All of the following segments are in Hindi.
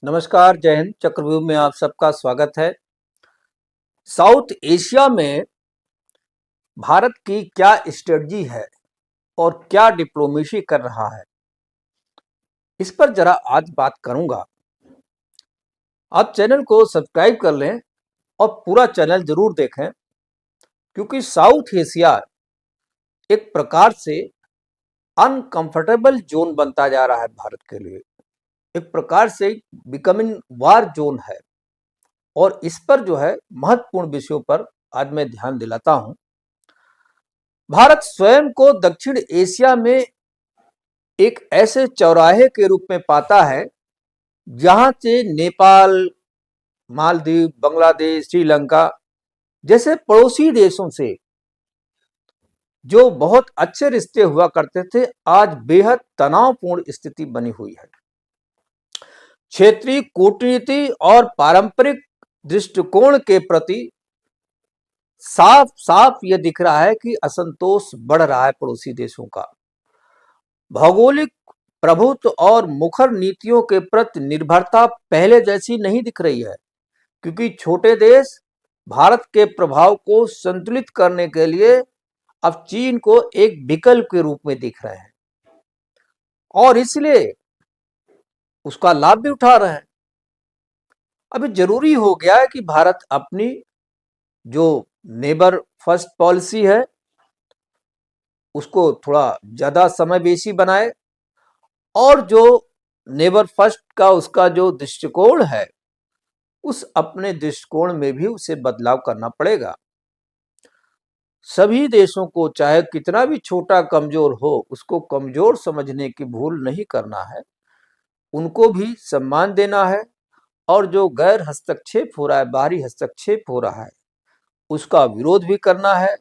नमस्कार, जय हिंद। चक्रव्यूह में आप सबका स्वागत है। साउथ एशिया में भारत की क्या स्ट्रेटजी है और क्या डिप्लोमेसी कर रहा है, इस पर जरा आज बात करूंगा। आप चैनल को सब्सक्राइब कर लें और पूरा चैनल जरूर देखें, क्योंकि साउथ एशिया एक प्रकार से अनकंफर्टेबल जोन बनता जा रहा है भारत के लिए। एक प्रकार से बिकमिंग वार जोन है और इस पर जो है महत्वपूर्ण विषयों पर आज मैं ध्यान दिलाता हूं। भारत स्वयं को दक्षिण एशिया में एक ऐसे चौराहे के रूप में पाता है जहां से नेपाल, मालदीव, बांग्लादेश, श्रीलंका जैसे पड़ोसी देशों से जो बहुत अच्छे रिश्ते हुआ करते थे, आज बेहद तनावपूर्ण स्थिति बनी हुई है। क्षेत्रीय कूटनीति और पारंपरिक दृष्टिकोण के प्रति साफ साफ यह दिख रहा है कि असंतोष बढ़ रहा है पड़ोसी देशों का। भौगोलिक प्रभुत्व और मुखर नीतियों के प्रति निर्भरता पहले जैसी नहीं दिख रही है, क्योंकि छोटे देश भारत के प्रभाव को संतुलित करने के लिए अब चीन को एक विकल्प के रूप में दिख रहे हैं और इसलिए उसका लाभ भी उठा रहे हैं। अभी जरूरी हो गया है कि भारत अपनी जो नेबर फर्स्ट पॉलिसी है उसको थोड़ा ज्यादा समावेशी बनाए और जो नेबर फर्स्ट का उसका जो दृष्टिकोण है, उस अपने दृष्टिकोण में भी उसे बदलाव करना पड़ेगा। सभी देशों को चाहे कितना भी छोटा कमजोर हो, उसको कमजोर समझने की भूल नहीं करना है, उनको भी सम्मान देना है और जो गैर हस्तक्षेप हो रहा है, बाहरी हस्तक्षेप हो रहा है, उसका विरोध भी करना है।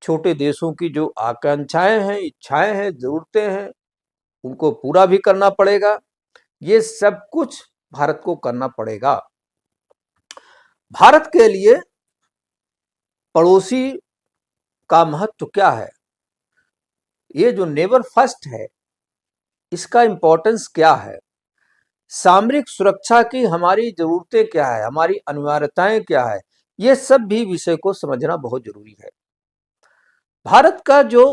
छोटे देशों की जो आकांक्षाएं हैं, इच्छाएं हैं, जरूरतें हैं, उनको पूरा भी करना पड़ेगा। ये सब कुछ भारत को करना पड़ेगा। भारत के लिए पड़ोसी का महत्व क्या है, ये जो नेबर फर्स्ट है, इसका इंपॉर्टेंस क्या है, सामरिक सुरक्षा की हमारी जरूरतें क्या है, हमारी अनिवार्यताएं क्या है, ये सब भी विषय को समझना बहुत जरूरी है। भारत का जो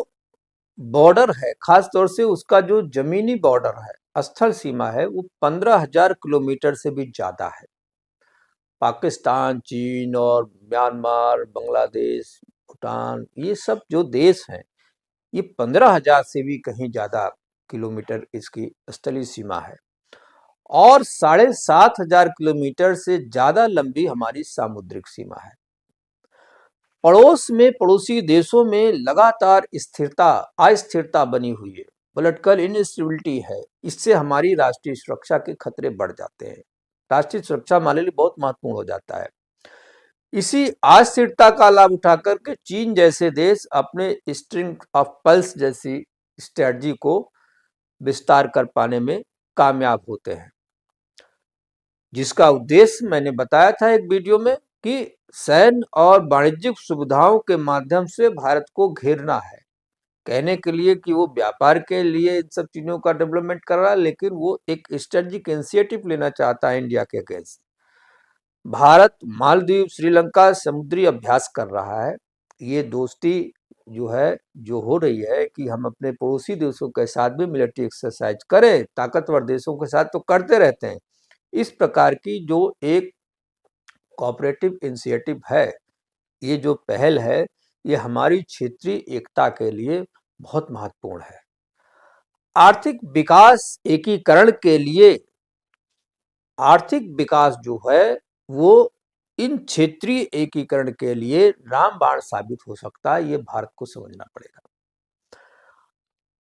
बॉर्डर है, खासतौर से उसका जो जमीनी बॉर्डर है, स्थल सीमा है, वो 15,000 किलोमीटर से भी ज्यादा है। पाकिस्तान, चीन और म्यांमार, बांग्लादेश, भूटान, ये सब जो देश हैं, ये 15,000 से भी कहीं ज्यादा किलोमीटर इसकी स्थलीय सीमा है और 7,500 किलोमीटर से ज्यादा लंबी हमारी सामुद्रिक सीमा है। पड़ोस में पड़ोसी देशों में लगातार स्थिरता अस्थिरता बनी हुई है, पॉलिटिकल इनस्टेबिलिटी है। इससे हमारी राष्ट्रीय सुरक्षा के खतरे बढ़ जाते हैं। राष्ट्रीय सुरक्षा हमारे लिए बहुत महत्वपूर्ण हो जाता है। इसी अस्थिरता का लाभ उठाकर के चीन जैसे देश अपने स्ट्रिंग ऑफ पल्स जैसी स्ट्रेटजी को विस्तार कर पाने में कामयाब होते हैं, जिसका उद्देश्य मैंने बताया था एक वीडियो में कि सैन्य और वाणिज्यिक सुविधाओं के माध्यम से भारत को घेरना है। कहने के लिए कि वो व्यापार के लिए इन सब चीजों का डेवलपमेंट कर रहा है, लेकिन वो एक स्ट्रेटेजिक इनिशिएटिव लेना चाहता है इंडिया के अगेंस्ट। भारत मालदीव, श्रीलंका समुद्री अभ्यास कर रहा है। ये दोस्ती जो है, जो हो रही है कि हम अपने पड़ोसी देशों के साथ भी मिलिट्री एक्सरसाइज करें, ताकतवर देशों के साथ तो करते रहते हैं। इस प्रकार की जो एक कोऑपरेटिव इनिशिएटिव है, ये जो पहल है, ये हमारी क्षेत्रीय एकता के लिए बहुत महत्वपूर्ण है। आर्थिक विकास एकीकरण के लिए आर्थिक विकास जो है वो इन क्षेत्रीय एकीकरण के लिए रामबाण साबित हो सकता है। ये भारत को समझना पड़ेगा।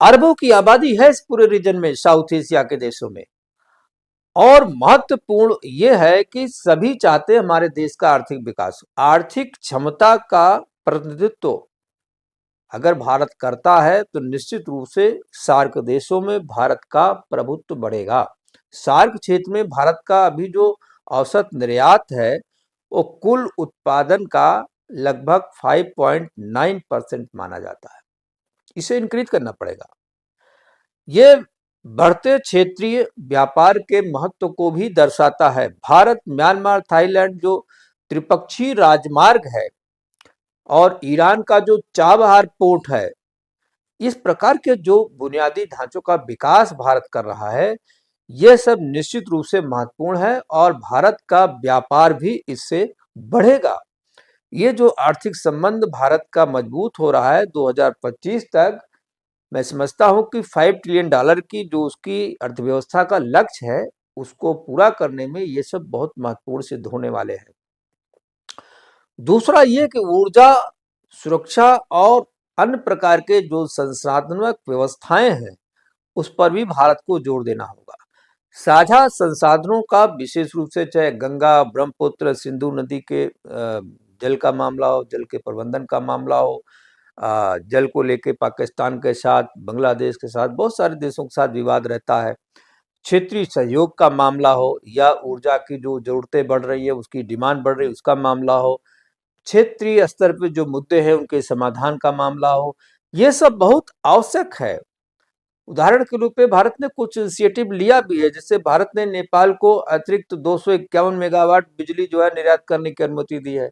अरबों की आबादी है इस पूरे रीजन में, साउथ एशिया के देशों में, और महत्वपूर्ण यह है कि सभी चाहते हैं हमारे देश का आर्थिक विकास। आर्थिक क्षमता का प्रतिनिधित्व अगर भारत करता है तो निश्चित रूप से सार्क देशों में भारत का प्रभुत्व बढ़ेगा। सार्क क्षेत्र में भारत का अभी जो औसत निर्यात है, वो कुल उत्पादन का लगभग 5.9% माना जाता है। इसे इंक्रीज करना पड़ेगा। ये बढ़ते क्षेत्रीय व्यापार के महत्व को भी दर्शाता है। भारत म्यांमार थाईलैंड जो त्रिपक्षीय राजमार्ग है और ईरान का जो चाबहार पोर्ट है, इस प्रकार के जो बुनियादी ढांचों का विकास भारत कर रहा है, यह सब निश्चित रूप से महत्वपूर्ण है और भारत का व्यापार भी इससे बढ़ेगा। ये जो आर्थिक संबंध भारत का मजबूत हो रहा है 2025 तक, मैं समझता हूं कि $5 ट्रिलियन की जो उसकी अर्थव्यवस्था का लक्ष्य है, उसको पूरा करने में ये सब बहुत महत्वपूर्ण सिद्ध होने वाले हैं। दूसरा ये कि ऊर्जा सुरक्षा और अन्य प्रकार के जो संसाधनात्मक व्यवस्थाएं हैं, उस पर भी भारत को जोर देना होगा। साझा संसाधनों का विशेष रूप से चाहे गंगा, ब्रह्मपुत्र, सिंधु नदी के जल का मामला हो, जल के प्रबंधन का मामला हो, जल को लेके पाकिस्तान के साथ, बांग्लादेश के साथ, बहुत सारे देशों के साथ विवाद रहता है। क्षेत्रीय सहयोग का मामला हो या ऊर्जा की जो जरूरतें बढ़ रही है, उसकी डिमांड बढ़ रही है, उसका मामला हो, क्षेत्रीय स्तर पे जो मुद्दे हैं उनके समाधान का मामला हो, ये सब बहुत आवश्यक है। उदाहरण के रूप में भारत ने कुछ इनिशिएटिव लिया भी है, जैसे भारत ने नेपाल को अतिरिक्त 251 मेगावाट बिजली जो है निर्यात करने की अनुमति दी है।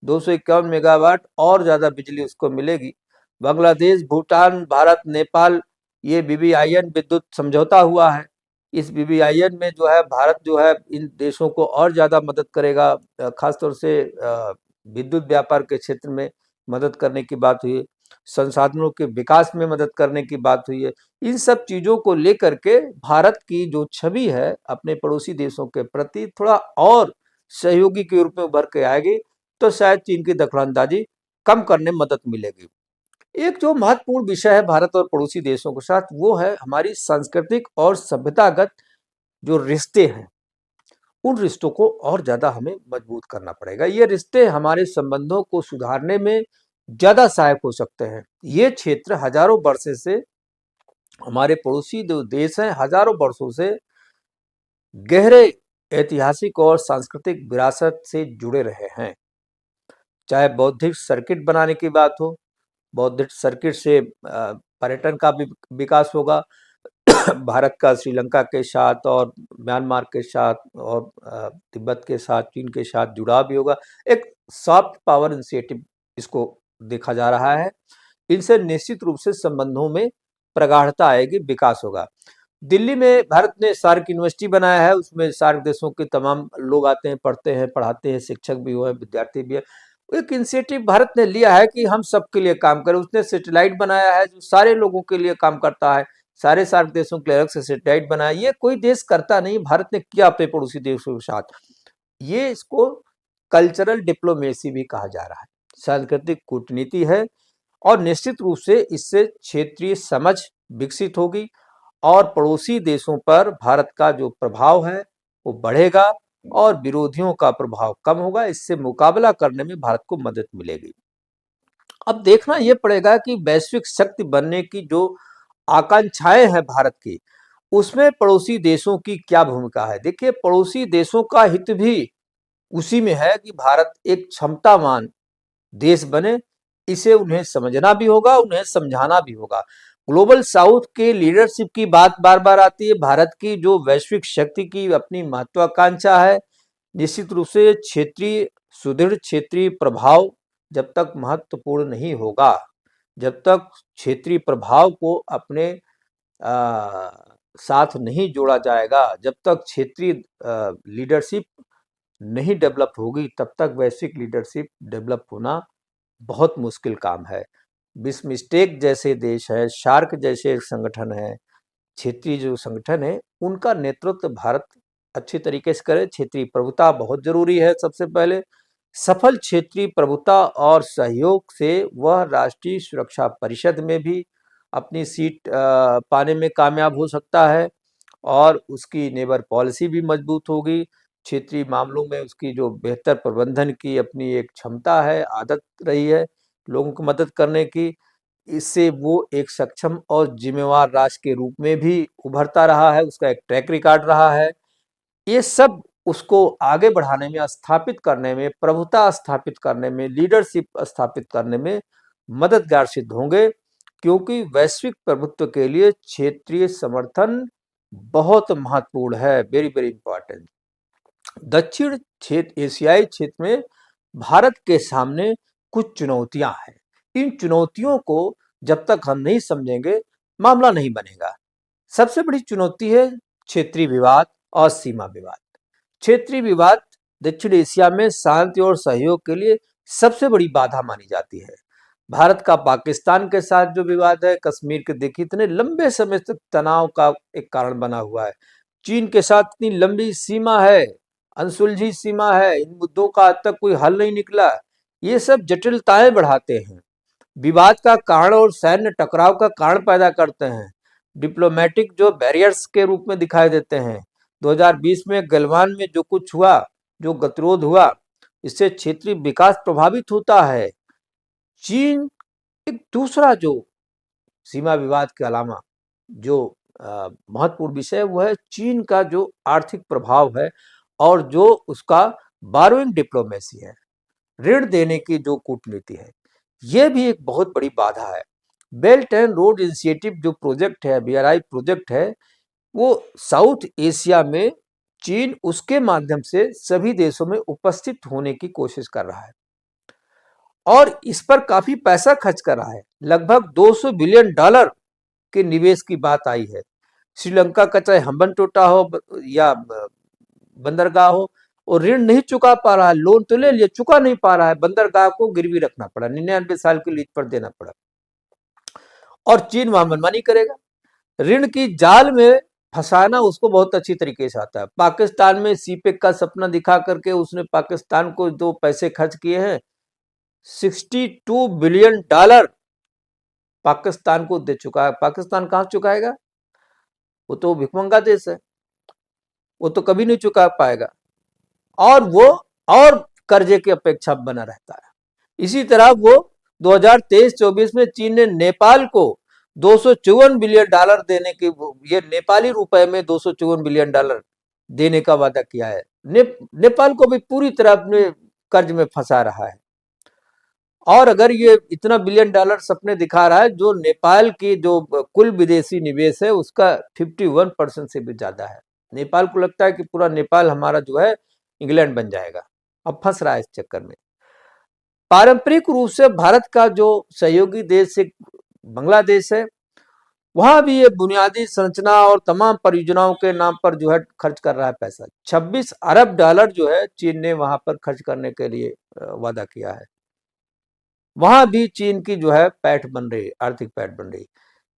251 मेगावाट और ज्यादा बिजली उसको मिलेगी। बांग्लादेश, भूटान, भारत, नेपाल, ये बीबीआईएन विद्युत समझौता हुआ है। इस बीबीआईएन में जो है भारत जो है इन देशों को और ज्यादा मदद करेगा, खासतौर से विद्युत व्यापार के क्षेत्र में मदद करने की बात हुई है, संसाधनों के विकास में मदद करने की बात हुई है। इन सब चीजों को लेकर के भारत की जो छवि है अपने पड़ोसी देशों के प्रति थोड़ा और सहयोगी के रूप में उभर के आएगी, तो शायद चीन की दखलंदाजी कम करने में मदद मिलेगी। एक जो महत्वपूर्ण विषय है भारत और पड़ोसी देशों के साथ, वो है हमारी सांस्कृतिक और सभ्यतागत जो रिश्ते हैं, उन रिश्तों को और ज्यादा हमें मजबूत करना पड़ेगा। ये रिश्ते हमारे संबंधों को सुधारने में ज्यादा सहायक हो सकते हैं। ये क्षेत्र हजारों वर्षों से, हमारे पड़ोसी जो देश हैं, हजारों वर्षों से गहरे ऐतिहासिक और सांस्कृतिक विरासत से जुड़े रहे हैं। चाहे बौद्धिक सर्किट बनाने की बात हो, बौद्धिक सर्किट से पर्यटन का भी विकास होगा। भारत का श्रीलंका के साथ और म्यांमार के साथ और तिब्बत के साथ, चीन के साथ जुड़ाव भी होगा। एक सॉफ्ट पावर इनिशिएटिव इसको देखा जा रहा है। इनसे निश्चित रूप से संबंधों में प्रगाढ़ता आएगी, विकास होगा। दिल्ली में भारत ने सार्क यूनिवर्सिटी बनाया है, उसमें सार्क देशों के तमाम लोग आते हैं, पढ़ते हैं, पढ़ाते हैं, शिक्षक भी हुए, विद्यार्थी भी है। एक इनिशिएटिव भारत ने लिया है कि हम सबके लिए काम करें। उसने सैटेलाइट बनाया है जो सारे लोगों के लिए काम करता है, सारे सार्क देशों के लिए अलग से सैटेलाइट बनाया। ये कोई देश करता नहीं, भारत ने किया अपने पड़ोसी देशों के साथ। ये इसको कल्चरल डिप्लोमेसी भी कहा जा रहा है, सांस्कृतिक कूटनीति है और निश्चित रूप से इससे क्षेत्रीय समझ विकसित होगी और पड़ोसी देशों पर भारत का जो प्रभाव है वो बढ़ेगा और विरोधियों का प्रभाव कम होगा। इससे मुकाबला करने में भारत को मदद मिलेगी। अब देखना यह पड़ेगा कि वैश्विक शक्ति बनने की जो आकांक्षाएं हैं भारत की, उसमें पड़ोसी देशों की क्या भूमिका है। देखिए, पड़ोसी देशों का हित भी उसी में है कि भारत एक क्षमतावान देश बने। इसे उन्हें समझना भी होगा, उन्हें समझाना भी होगा। ग्लोबल साउथ के लीडरशिप की बात बार बार आती है। भारत की जो वैश्विक शक्ति की अपनी महत्वाकांक्षा है, निश्चित रूप से क्षेत्रीय सुदृढ़ क्षेत्रीय प्रभाव जब तक महत्वपूर्ण नहीं होगा, जब तक क्षेत्रीय प्रभाव को अपने साथ नहीं जोड़ा जाएगा, जब तक क्षेत्रीय लीडरशिप नहीं डेवलप होगी, तब तक वैश्विक लीडरशिप डेवलप होना बहुत मुश्किल काम है। बिस्मस्टेक जैसे देश है, शार्क जैसे संगठन है, क्षेत्रीय जो संगठन है, उनका नेतृत्व भारत अच्छी तरीके से करे। क्षेत्रीय प्रभुता बहुत जरूरी है। सबसे पहले सफल क्षेत्रीय प्रभुता और सहयोग से वह राष्ट्रीय सुरक्षा परिषद में भी अपनी सीट पाने में कामयाब हो सकता है और उसकी नेबर पॉलिसी भी मजबूत होगी। क्षेत्रीय मामलों में उसकी जो बेहतर प्रबंधन की अपनी एक क्षमता है, आदत रही है लोगों की मदद करने की, इससे वो एक सक्षम और जिम्मेवार राष्ट्र के रूप में भी उभरता रहा है, उसका एक ट्रैक रिकॉर्ड रहा है। ये सब उसको आगे बढ़ाने में, स्थापित करने में, प्रभुता स्थापित करने में, लीडरशिप स्थापित करने में मददगार सिद्ध होंगे, क्योंकि वैश्विक प्रभुत्व के लिए क्षेत्रीय समर्थन बहुत महत्वपूर्ण है, वेरी वेरी इंपॉर्टेंट। दक्षिण क्षेत्र एशियाई क्षेत्र में भारत के सामने कुछ चुनौतियां हैं। इन चुनौतियों को जब तक हम नहीं समझेंगे मामला नहीं बनेगा। सबसे बड़ी चुनौती है क्षेत्रीय विवाद और सीमा विवाद। क्षेत्रीय विवाद दक्षिण एशिया में शांति और सहयोग के लिए सबसे बड़ी बाधा मानी जाती है। भारत का पाकिस्तान के साथ जो विवाद है, कश्मीर के देखिए इतने लंबे समय तक तनाव का एक कारण बना हुआ है। चीन के साथ इतनी लंबी सीमा है, अनसुलझी सीमा है, इन मुद्दों का आज तक कोई हल नहीं निकला। ये सब जटिलताएं बढ़ाते हैं, विवाद का कारण और सैन्य टकराव का कारण पैदा करते हैं, डिप्लोमेटिक जो बैरियर्स के रूप में दिखाई देते हैं। 2020 में गलवान में जो कुछ हुआ, जो गतिरोध हुआ, इससे क्षेत्रीय विकास प्रभावित होता है। चीन एक दूसरा जो सीमा विवाद के अलावा जो महत्वपूर्ण विषय है वो है चीन का जो आर्थिक प्रभाव है और जो उसका बारोइंग डिप्लोमेसी है, ऋण देने की जो कूटनीति है, ये भी एक बहुत बड़ी बाधा है। बेल्ट एंड रोड इनिशिएटिव जो प्रोजेक्ट है, BRI प्रोजेक्ट है, वो साउथ एशिया में चीन उसके माध्यम से सभी देशों में उपस्थित होने की कोशिश कर रहा है और इस पर काफी पैसा खर्च कर रहा है। लगभग $200 बिलियन के निवेश की बात आई है। श्रीलंका का चाहे हम्बनटोटा हो या बंदरगाह हो, और ऋण नहीं चुका पा रहा है, लोन तो ले लिया, चुका नहीं पा रहा है, बंदरगाह को गिरवी रखना पड़ा, 99 साल की लीज पर देना पड़ा और चीन वहां मनमानी करेगा। ऋण की जाल में फंसाना उसको बहुत अच्छी तरीके से आता है। पाकिस्तान में सीपेक का सपना दिखा करके उसने पाकिस्तान को जो पैसे खर्च किए हैं, $62 बिलियन पाकिस्तान को दे चुका है। पाकिस्तान कहां चुकाएगा? वो तो भिखमंगा देश है, वो तो कभी नहीं चुका पाएगा और वो और कर्जे की अपेक्षा बना रहता है। इसी तरह वो 2023-24 में चीन ने नेपाल को $254 बिलियन देने की, ये नेपाली रुपए में $254 बिलियन देने का वादा किया है। नेपाल को भी पूरी तरह अपने कर्ज में फंसा रहा है और अगर ये इतना $1 बिलियन सपने दिखा रहा है, जो नेपाल की जो कुल विदेशी निवेश है उसका 51% से भी ज्यादा है। नेपाल को लगता है कि पूरा नेपाल हमारा जो है इंग्लैंड बन जाएगा, अब फंस रहा है इस चक्कर में। पारंपरिक रूप से भारत का जो सहयोगी देश एक बांग्लादेश है, वहां भी ये बुनियादी संरचना और तमाम परियोजनाओं के नाम पर जो है खर्च कर रहा है पैसा। $26 अरब जो है चीन ने वहां पर खर्च करने के लिए वादा किया है। वहां भी चीन की जो है पैठ बन रही, आर्थिक पैठ बन रही।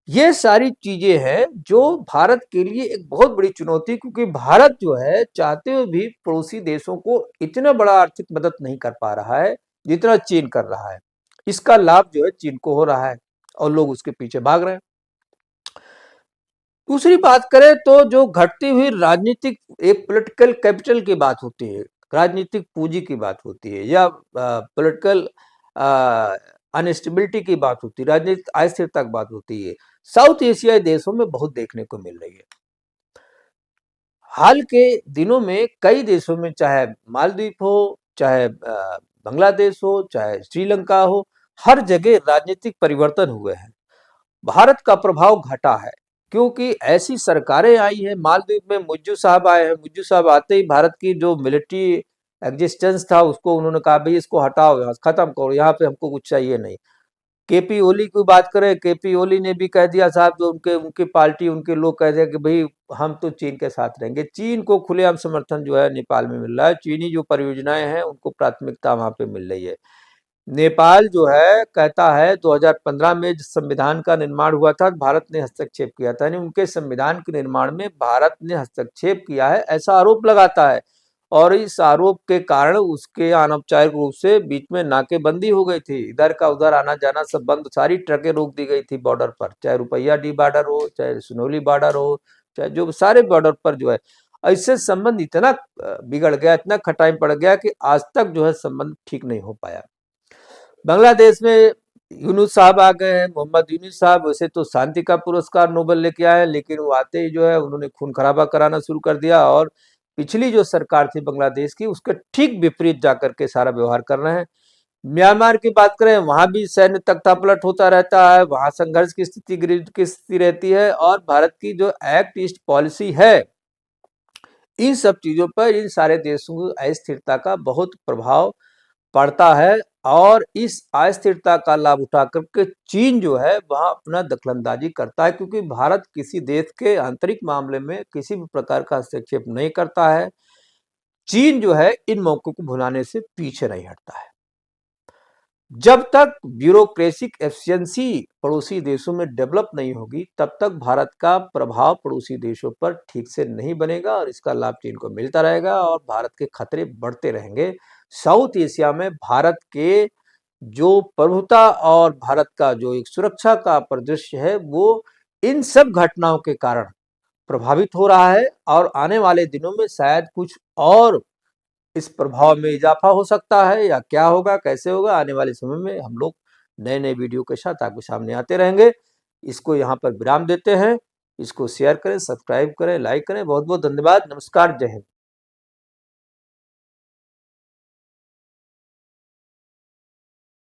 ये सारी चीजें हैं जो भारत के लिए एक बहुत बड़ी चुनौती, क्योंकि भारत जो है चाहते हुए भी पड़ोसी देशों को इतना बड़ा आर्थिक मदद नहीं कर पा रहा है जितना चीन कर रहा है। इसका लाभ जो है चीन को हो रहा है और लोग उसके पीछे भाग रहे हैं। दूसरी बात करें तो जो घटती हुई राजनीतिक एक पॉलिटिकल कैपिटल की बात होती है, राजनीतिक पूंजी की बात होती है, या पॉलिटिकल अनस्टेबिलिटी की बात होती है, राजनीतिक अस्थिरता की बात होती है, साउथ एशियाई देशों में बहुत देखने को मिल रही है। हाल के दिनों में कई देशों में, चाहे मालदीव हो, चाहे बांग्लादेश हो, चाहे श्रीलंका हो, हर जगह राजनीतिक परिवर्तन हुए हैं। भारत का प्रभाव घटा है क्योंकि ऐसी सरकारें आई हैं। मालदीव में मुज्जू साहब आए हैं, मुज्जू साहब आते ही भारत की जो मिलिट्री एग्जिस्टेंस था उसको उन्होंने कहा भाई इसको हटाओ, यहाँ खत्म करो, यहाँ पे हमको कुछ चाहिए नहीं। केपी ओली की बात करें, केपी ओली ने भी कह दिया साहब, जो उनकी पार्टी, उनके लोग कह दिया कि भाई हम तो चीन के साथ रहेंगे। चीन को खुलेआम समर्थन जो है नेपाल में मिल रहा है, चीनी जो परियोजनाएं हैं उनको प्राथमिकता वहां पे मिल रही है। नेपाल जो है कहता है 2015 में जिस संविधान का निर्माण हुआ था भारत ने हस्तक्षेप किया था, यानी उनके संविधान के निर्माण में भारत ने हस्तक्षेप किया है, ऐसा आरोप लगाता है। और इस आरोप के कारण उसके अनौपचारिक रूप से बीच में नाकेबंदी हो गई थी, इधर का उधर आना जाना सब बंद, सारी ट्रकें रोक दी गई थी बॉर्डर पर, चाहे रुपैया डी बॉर्डर हो, चाहे सुनोली बॉर्डर हो, चाहे जो सारे बॉर्डर पर जो है। इससे संबंध इतना बिगड़ गया, इतना खटाई पड़ गया कि आज तक जो है संबंध ठीक नहीं हो पाया। बांग्लादेश में यूनुस साहब आ गए हैं, मोहम्मद यूनुस साहब वैसे तो शांति का पुरस्कार नोबेल लेके आए, लेकिन वो आते ही जो है उन्होंने खून खराबा कराना शुरू कर दिया और पिछली जो सरकार थी बांग्लादेश की उसके ठीक विपरीत जाकर के सारा व्यवहार कर रहे हैं। म्यांमार की बात करें, वहां भी सैन्य तख्तापलट होता रहता है, वहां संघर्ष की स्थिति, ग्रिड की स्थिति रहती है, और भारत की जो एक्ट ईस्ट पॉलिसी है, इन सब चीजों पर इन सारे देशों की अस्थिरता का बहुत प्रभाव पड़ता है। और इस अस्थिरता का लाभ उठा करके चीन जो है वह अपना दखलंदाजी करता है, क्योंकि भारत किसी देश के आंतरिक मामले में किसी भी प्रकार का हस्तक्षेप नहीं करता है। चीन जो है इन मौकों को भुनाने से पीछे नहीं हटता है। जब तक ब्यूरोक्रेसिक एफिशिएंसी पड़ोसी देशों में डेवलप नहीं होगी, तब तक भारत का प्रभाव पड़ोसी देशों पर ठीक से नहीं बनेगा और इसका लाभ चीन को मिलता रहेगा और भारत के खतरे बढ़ते रहेंगे। साउथ एशिया में भारत के जो प्रभुता और भारत का जो एक सुरक्षा का परिदृश्य है, वो इन सब घटनाओं के कारण प्रभावित हो रहा है, और आने वाले दिनों में शायद कुछ और इस प्रभाव में इजाफा हो सकता है, या क्या होगा, कैसे होगा, आने वाले समय में हम लोग नए नए वीडियो के साथ आपके सामने आते रहेंगे। इसको यहाँ पर विराम देते हैं। इसको शेयर करें, सब्सक्राइब करें, लाइक करें। बहुत बहुत धन्यवाद। नमस्कार, जय हिंद।